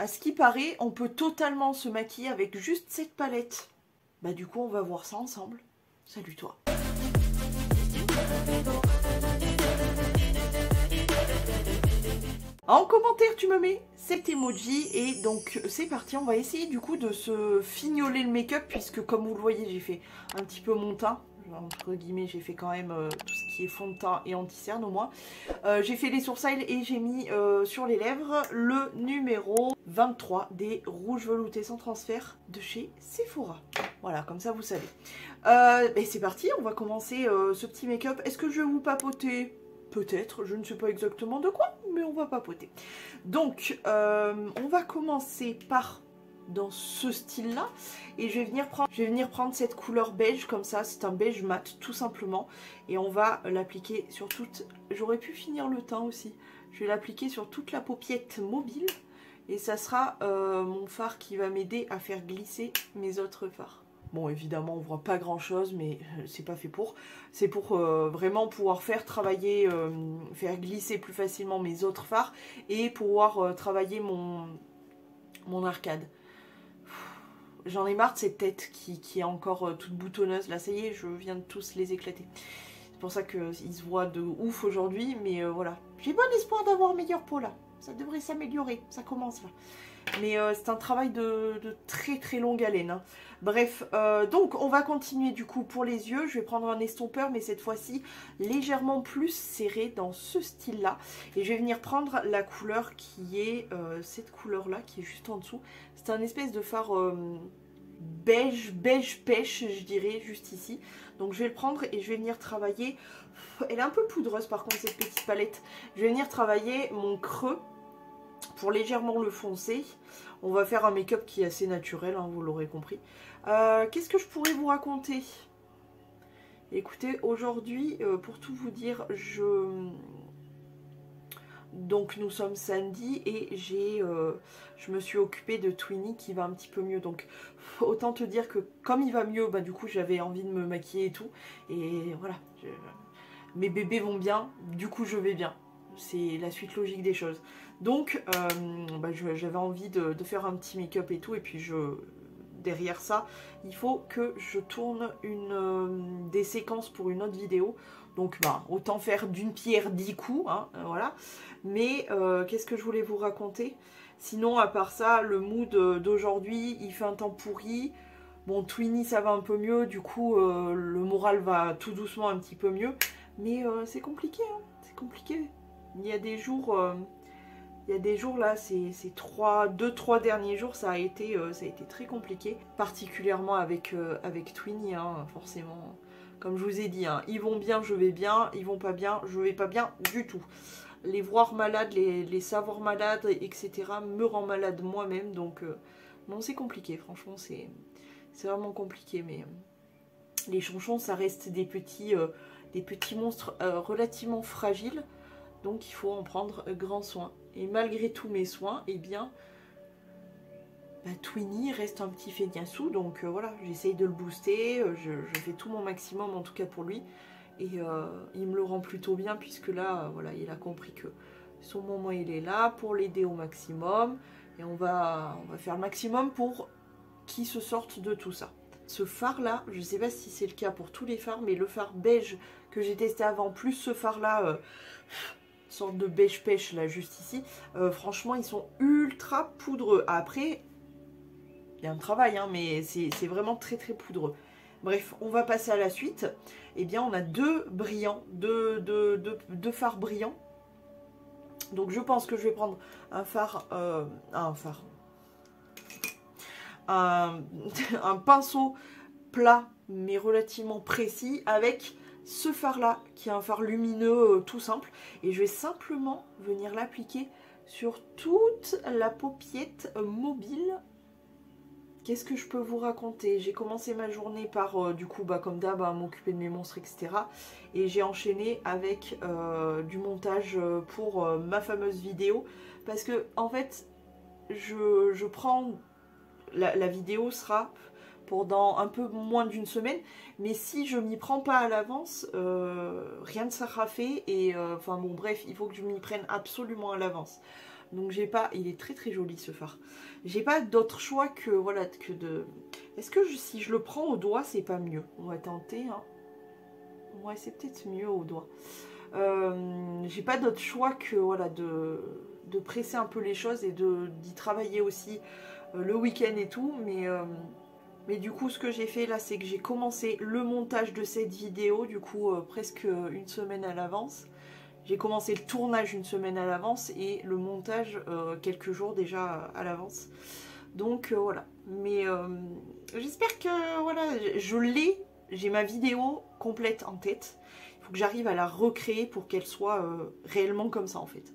à ce qui paraît, on peut totalement se maquiller avec juste cette palette. Bah du coup, on va voir ça ensemble. Salut toi. En commentaire, tu me mets cet emoji et donc c'est parti. On va essayer du coup de se fignoler le make-up puisque comme vous le voyez, j'ai fait un petit peu mon teint. Entre guillemets, j'ai fait quand même tout ce qui est fond de teint et anti-cerne au moins. J'ai fait les sourcils et j'ai mis sur les lèvres le numéro 23 des rouges veloutés sans transfert de chez Sephora. Voilà, comme ça vous savez. Et c'est parti, on va commencer ce petit make-up. Est-ce que je vais vous papoter ? Peut-être, je ne sais pas exactement de quoi, mais on va papoter. Donc, on va commencer par dans ce style-là. Et je vais venir prendre cette couleur beige comme ça. C'est un beige mat, tout simplement. Et on va l'appliquer sur toute... J'aurais pu finir le teint aussi. Je vais l'appliquer sur toute la paupiette mobile. Et ça sera mon fard qui va m'aider à faire glisser mes autres fards. Bon, évidemment, on voit pas grand chose, mais c'est pas fait pour. C'est pour vraiment pouvoir faire travailler, faire glisser plus facilement mes autres fards et pouvoir travailler mon arcade. J'en ai marre de cette tête qui est encore toute boutonneuse. Là, ça y est, je viens de tous les éclater. C'est pour ça qu'ils se voient de ouf aujourd'hui, mais voilà. J'ai bon espoir d'avoir meilleure peau là. Ça devrait s'améliorer, ça commence là. Mais c'est un travail de très très longue haleine. Hein. Bref, donc on va continuer du coup pour les yeux. Je vais prendre un estompeur, mais cette fois-ci légèrement plus serré dans ce style-là. Et je vais venir prendre la couleur qui est cette couleur-là, qui est juste en dessous. C'est un espèce de fard beige pêche, je dirais, juste ici. Donc je vais le prendre et je vais venir travailler... Elle est un peu poudreuse par contre, cette petite palette. Je vais venir travailler mon creux pour légèrement le foncer. On va faire un make-up qui est assez naturel, hein, vous l'aurez compris. Qu'est-ce que je pourrais vous raconter? Écoutez, aujourd'hui, pour tout vous dire, donc nous sommes samedi et je me suis occupée de Twinny qui va un petit peu mieux. Donc autant te dire que comme il va mieux, bah du coup j'avais envie de me maquiller et tout. Et voilà, mes bébés vont bien, du coup je vais bien. C'est la suite logique des choses. Donc j'avais envie de faire un petit make-up et tout. Et puis derrière ça, il faut que je tourne des séquences pour une autre vidéo. Donc autant faire d'une pierre 10 coups, hein, voilà. Mais qu'est-ce que je voulais vous raconter? Sinon, à part ça, le mood d'aujourd'hui, il fait un temps pourri. Bon, Twinny, ça va un peu mieux. Du coup, le moral va tout doucement un petit peu mieux. Mais c'est compliqué, hein, c'est compliqué. Il y a des jours là, ces 2-3 derniers jours, ça a été très compliqué. Particulièrement avec Twinny, hein, forcément. Comme je vous ai dit, hein, ils vont bien, je vais bien. Ils vont pas bien, je vais pas bien du tout. Les voir malades, les savoir malades, etc. me rend malade moi-même. Donc, non, c'est compliqué. Franchement, c'est vraiment compliqué. Mais les chonchons, ça reste des petits monstres relativement fragiles. Donc, il faut en prendre grand soin. Et malgré tous mes soins, eh bien... Twinny reste un petit feignassou, donc voilà, j'essaye de le booster, je fais tout mon maximum en tout cas pour lui, et il me le rend plutôt bien puisque là, voilà, il a compris que son moment il est là pour l'aider au maximum, et on va faire le maximum pour qu'il se sorte de tout ça. Ce fard là, je ne sais pas si c'est le cas pour tous les fards, mais le fard beige que j'ai testé avant, plus ce fard là... sorte de beige pêche là juste ici, franchement ils sont ultra poudreux. Après il y a un travail, hein, mais c'est vraiment très très poudreux. Bref, on va passer à la suite. Eh bien, on a deux fards brillants. Donc, je pense que je vais prendre un pinceau plat, mais relativement précis, avec ce fard-là, qui est un fard lumineux tout simple. Et je vais simplement venir l'appliquer sur toute la paupiette mobile. Qu'est-ce que je peux vous raconter? J'ai commencé ma journée par, du coup, comme d'hab, à m'occuper de mes monstres, etc. Et j'ai enchaîné avec du montage pour ma fameuse vidéo. Parce que, en fait, je prends... La vidéo sera pour dans un peu moins d'une semaine. Mais si je m'y prends pas à l'avance, rien ne sera fait. Et, enfin bon, bref, il faut que je m'y prenne absolument à l'avance. Donc j'ai pas... Il est très très joli ce fard. J'ai pas d'autre choix que, voilà, que de... Est-ce que si je le prends au doigt, c'est pas mieux? On va tenter, hein. Ouais, c'est peut-être mieux au doigt. J'ai pas d'autre choix que, voilà, de presser un peu les choses et d'y travailler aussi le week-end et tout. Mais du coup, ce que j'ai fait là, c'est que j'ai commencé le montage de cette vidéo, du coup, presque une semaine à l'avance. J'ai commencé le tournage une semaine à l'avance et le montage quelques jours déjà à l'avance. Donc voilà. Mais j'espère que voilà, je l'ai, j'ai ma vidéo complète en tête. Il faut que j'arrive à la recréer pour qu'elle soit réellement comme ça en fait.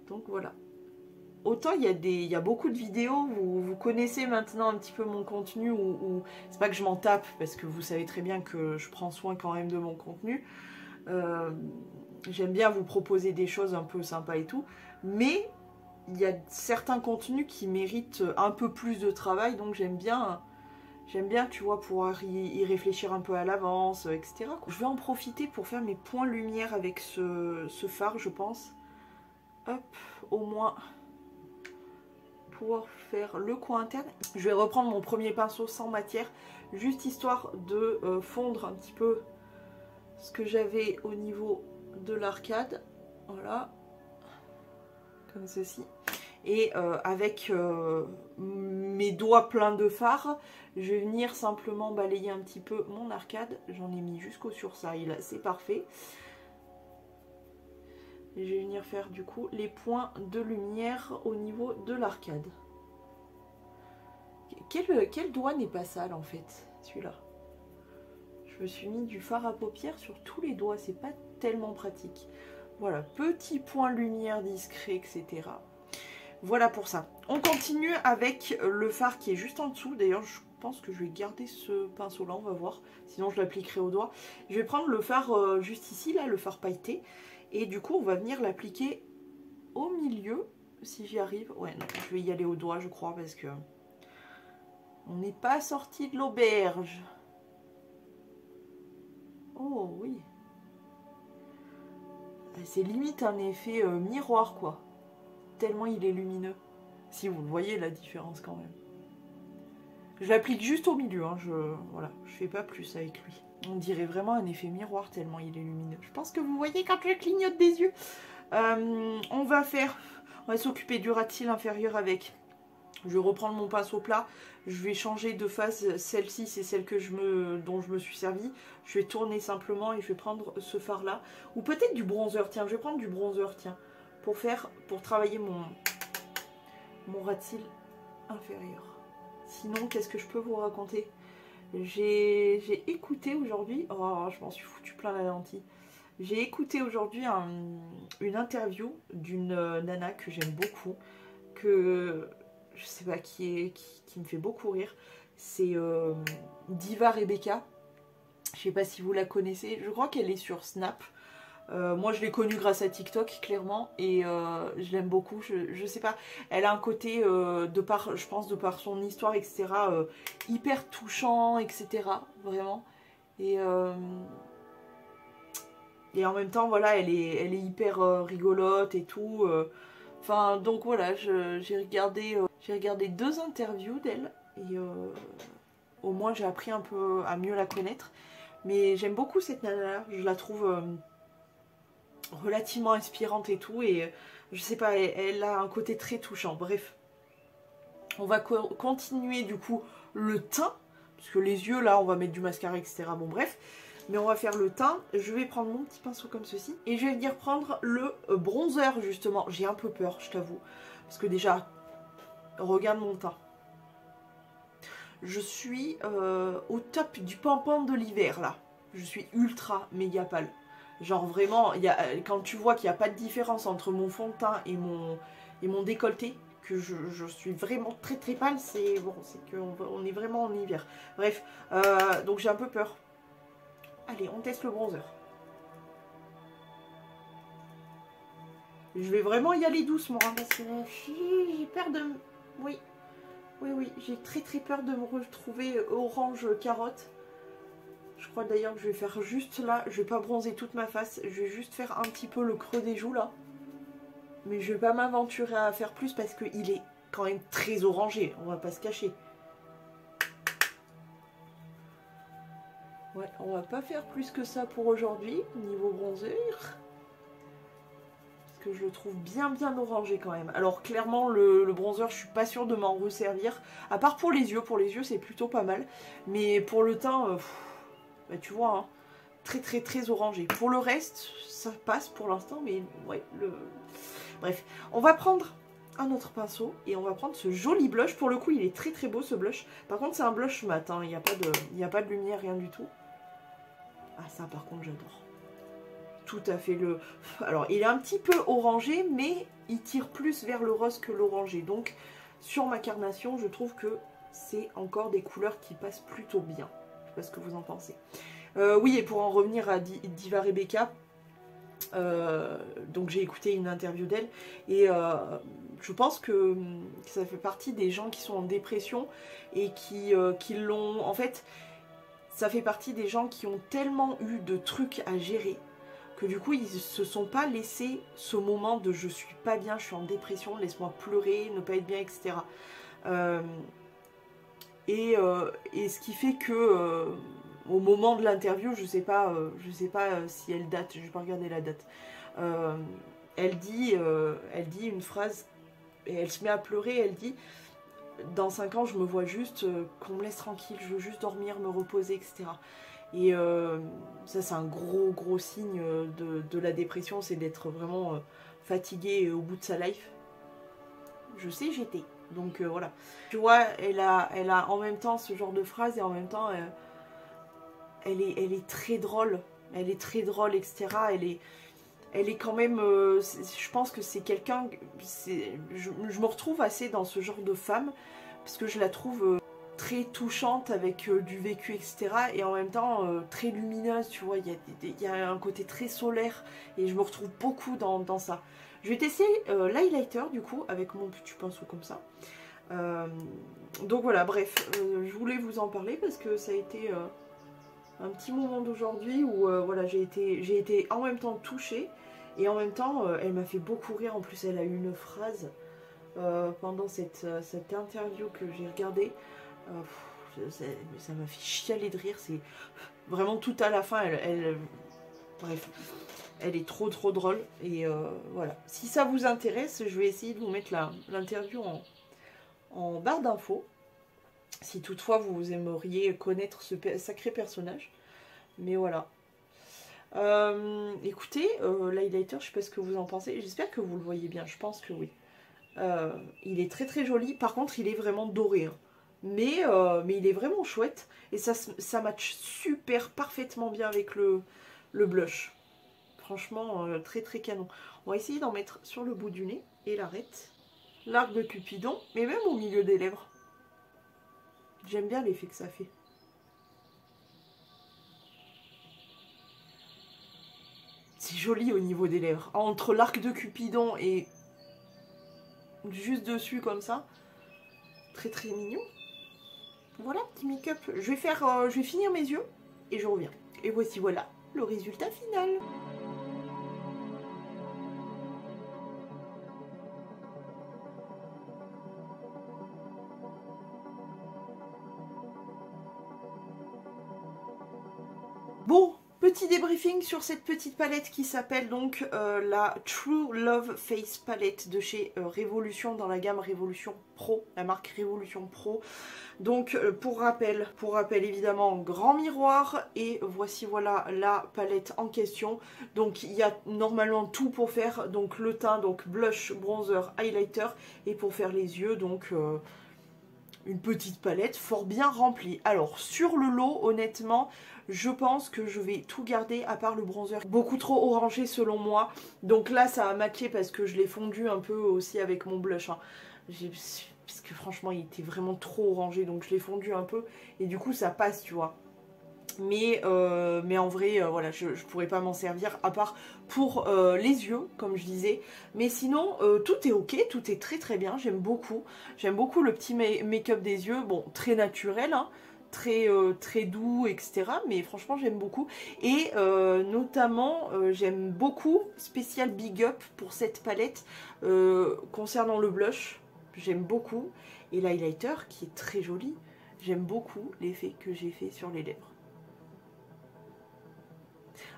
Donc voilà. Autant il y a beaucoup de vidéos, vous connaissez maintenant un petit peu mon contenu, où c'est pas que je m'en tape, parce que vous savez très bien que je prends soin quand même de mon contenu. J'aime bien vous proposer des choses un peu sympas et tout, mais il y a certains contenus qui méritent un peu plus de travail, donc j'aime bien, tu vois, pouvoir y réfléchir un peu à l'avance, etc. Je vais en profiter pour faire mes points lumière avec ce fard, je pense. Hop, au moins pouvoir faire le coin interne. Je vais reprendre mon premier pinceau sans matière, juste histoire de fondre un petit peu ce que j'avais au niveau de l'arcade. Voilà, comme ceci. Et avec mes doigts pleins de fard, je vais venir simplement balayer un petit peu mon arcade. J'en ai mis jusqu'au sursail, c'est parfait. Et je vais venir faire du coup les points de lumière au niveau de l'arcade. Quel doigt n'est pas sale en fait, celui-là? Je me suis mis du fard à paupières sur tous les doigts, c'est pas tellement pratique. Voilà, petit point lumière discret, etc. Voilà pour ça. On continue avec le fard qui est juste en dessous. D'ailleurs, je pense que je vais garder ce pinceau-là, on va voir. Sinon, je l'appliquerai au doigt. Je vais prendre le fard juste ici, là, le fard pailleté. Et du coup, on va venir l'appliquer au milieu, si j'y arrive. Ouais, non, je vais y aller au doigt, je crois, parce que on n'est pas sorti de l'auberge. Oh, oui. C'est limite un effet miroir, quoi. Tellement il est lumineux. Si vous le voyez, la différence, quand même. Je l'applique juste au milieu, hein. Voilà, je fais pas plus avec lui. On dirait vraiment un effet miroir tellement il est lumineux. Je pense que vous voyez quand je clignote des yeux. On va s'occuper du ras de cils inférieur avec. Je vais reprendre mon pinceau plat. Je vais changer de face. Celle-ci, c'est celle dont je me suis servi. Je vais tourner simplement et je vais prendre ce fard là. Ou peut-être du bronzer. Tiens, je vais prendre du bronzer, tiens. Pour travailler mon ras de cils inférieur. Sinon, qu'est-ce que je peux vous raconter? J'ai écouté aujourd'hui, oh je m'en suis foutu plein la lentille. J'ai écouté aujourd'hui une interview d'une nana que j'aime beaucoup, que je sais pas qui me fait beaucoup rire. C'est Diva Rebecca. Je sais pas si vous la connaissez, je crois qu'elle est sur Snap. Moi je l'ai connue grâce à TikTok clairement et je l'aime beaucoup, je sais pas, elle a un côté je pense de par son histoire etc, hyper touchant etc, vraiment, et en même temps voilà elle est hyper rigolote et tout, enfin donc voilà, j'ai regardé 2 interviews d'elle et au moins j'ai appris un peu à mieux la connaître, mais j'aime beaucoup cette nana, je la trouve relativement inspirante et tout, et je sais pas, elle a un côté très touchant. Bref, on va continuer du coup le teint, parce que les yeux là on va mettre du mascara etc, bon bref, mais on va faire le teint. Je vais prendre mon petit pinceau comme ceci et je vais venir prendre le bronzer justement. J'ai un peu peur, je t'avoue, parce que déjà regarde mon teint, je suis au top du pampin de l'hiver là, je suis ultra méga pâle. Genre vraiment, quand tu vois qu'il n'y a pas de différence entre mon fond de teint et mon décolleté, que je suis vraiment très très pâle, c'est bon, c'est qu'on est vraiment en hiver. Bref, donc j'ai un peu peur. Allez, on teste le bronzer. Je vais vraiment y aller doucement, hein, parce que j'ai peur de... Oui, j'ai très très peur de me retrouver orange carotte. Je crois d'ailleurs que je vais faire juste là, je vais pas bronzer toute ma face, je vais juste faire un petit peu le creux des joues là. Mais je vais pas m'aventurer à faire plus parce qu'il est quand même très orangé. On va pas se cacher. Ouais, on va pas faire plus que ça pour aujourd'hui, niveau bronzer. Parce que je le trouve bien orangé quand même. Alors clairement, le bronzer, je suis pas sûre de m'en resservir. À part pour les yeux c'est plutôt pas mal. Mais pour le teint, bah, tu vois, hein, très orangé. Pour le reste, ça passe pour l'instant, mais ouais, bref. On va prendre un autre pinceau et on va prendre ce joli blush. Pour le coup, il est très beau ce blush. Par contre, c'est un blush mat, hein. Il n'y a pas de lumière, rien du tout. Ah, ça par contre j'adore. Tout à fait le... Alors il est un petit peu orangé, mais il tire plus vers le rose que l'orangé. Donc sur ma carnation, je trouve que c'est encore des couleurs qui passent plutôt bien. Je sais pas ce que vous en pensez. Oui, et pour en revenir à Diva Rebecca, donc j'ai écouté une interview d'elle et je pense que ça fait partie des gens qui sont en dépression et qui l'ont... En fait... Ça fait partie des gens qui ont tellement eu de trucs à gérer que du coup ils se sont pas laissés ce moment de je suis pas bien, je suis en dépression, laisse-moi pleurer, ne pas être bien, etc. Et ce qui fait que au moment de l'interview, je sais pas si elle date, je vais pas regarder la date. Elle dit une phrase et elle se met à pleurer, elle dit: dans 5 ans, je me vois juste qu'on me laisse tranquille, je veux juste dormir, me reposer, etc. Et ça, c'est un gros signe de la dépression, c'est d'être vraiment fatigué au bout de sa life. Je sais, j'étais. Donc voilà. Tu vois, elle a en même temps ce genre de phrase et en même temps, elle est très drôle. Elle est très drôle, etc. Elle est quand même... je pense que c'est quelqu'un... Je me retrouve assez dans ce genre de femme, parce que je la trouve très touchante avec du vécu, etc. Et en même temps, très lumineuse, tu vois. Il y a un côté très solaire, et je me retrouve beaucoup dans ça. Je vais tester l'highlighter, du coup, avec mon petit pinceau comme ça. Donc voilà, bref, je voulais vous en parler, parce que ça a été... un petit moment d'aujourd'hui où voilà, j'ai été en même temps touchée et en même temps elle m'a fait beaucoup rire. En plus elle a eu une phrase pendant cette interview que j'ai regardée, ça m'a fait chialer de rire. C'est vraiment tout à la fin, bref, elle est trop drôle. Et voilà, si ça vous intéresse, je vais essayer de vous mettre l'interview en barre d'infos, si toutefois vous aimeriez connaître ce sacré personnage. Mais voilà. Écoutez, l'highlighter, je sais pas ce que vous en pensez. J'espère que vous le voyez bien, je pense que oui. Il est très joli. Par contre, il est vraiment doré. Hein. Mais il est vraiment chouette. Et ça match super parfaitement bien avec le blush. Franchement, très canon. On va essayer d'en mettre sur le bout du nez et l'arête. L'arc de Cupidon, mais même au milieu des lèvres. J'aime bien l'effet que ça fait. C'est joli au niveau des lèvres. Entre l'arc de Cupidon et juste dessus comme ça. Très mignon. Voilà, petit make-up. Je vais finir mes yeux et je reviens. Et voici voilà le résultat final. Bon, petit débriefing sur cette petite palette qui s'appelle donc la True Love Face Palette de chez Révolution, dans la gamme Révolution Pro, la marque Révolution Pro. Donc pour rappel évidemment, grand miroir, et voici voilà la palette en question. Donc il y a normalement tout pour faire, donc le teint, donc blush, bronzer, highlighter, et pour faire les yeux, donc... une petite palette fort bien remplie. Alors sur le lot, honnêtement, je pense que je vais tout garder à part le bronzer. Beaucoup trop orangé selon moi. Donc là ça a matché parce que je l'ai fondu un peu aussi avec mon blush. Hein. Parce que franchement il était vraiment trop orangé, donc je l'ai fondu un peu. Et du coup ça passe, tu vois. Mais en vrai, voilà, je pourrais pas m'en servir à part pour les yeux, comme je disais. Mais sinon, tout est ok, tout est très bien, j'aime beaucoup. J'aime beaucoup le petit make-up des yeux, bon, très naturel, hein, très doux, etc. Mais franchement, j'aime beaucoup. Et notamment, j'aime beaucoup Spécial Big Up pour cette palette concernant le blush. J'aime beaucoup. Et l'highlighter qui est très joli. J'aime beaucoup l'effet que j'ai fait sur les lèvres.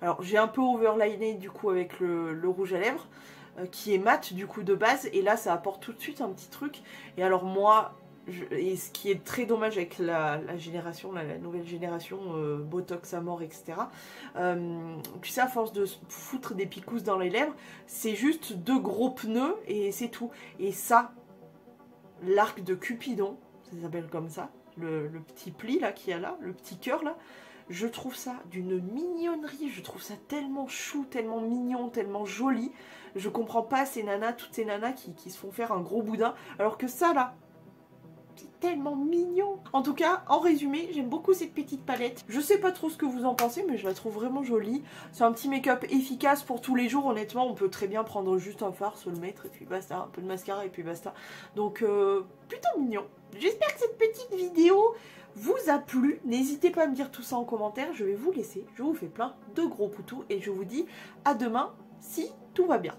Alors, j'ai un peu overliné du coup avec le rouge à lèvres qui est mat du coup de base. Et là, ça apporte tout de suite un petit truc. Et alors moi... et ce qui est très dommage avec la génération, la nouvelle génération, Botox à mort, etc. Tu sais, à force de se foutre des picousses dans les lèvres, c'est juste 2 gros pneus et c'est tout. Et ça, l'arc de Cupidon, ça s'appelle comme ça, le petit pli là qu'il y a là, le petit cœur là, je trouve ça d'une mignonnerie, je trouve ça tellement chou, tellement mignon, tellement joli. Je comprends pas ces nanas, toutes ces nanas qui se font faire un gros boudin, alors que ça là, c'est tellement mignon. En tout cas, en résumé, j'aime beaucoup cette petite palette. Je sais pas trop ce que vous en pensez, mais je la trouve vraiment jolie. C'est un petit make-up efficace pour tous les jours. Honnêtement, on peut très bien prendre juste un fard, se le mettre, et puis basta. Un peu de mascara, et puis basta. Donc, plutôt mignon. J'espère que cette petite vidéo vous a plu. N'hésitez pas à me dire tout ça en commentaire. Je vais vous laisser. Je vous fais plein de gros poutous, et je vous dis à demain, si tout va bien.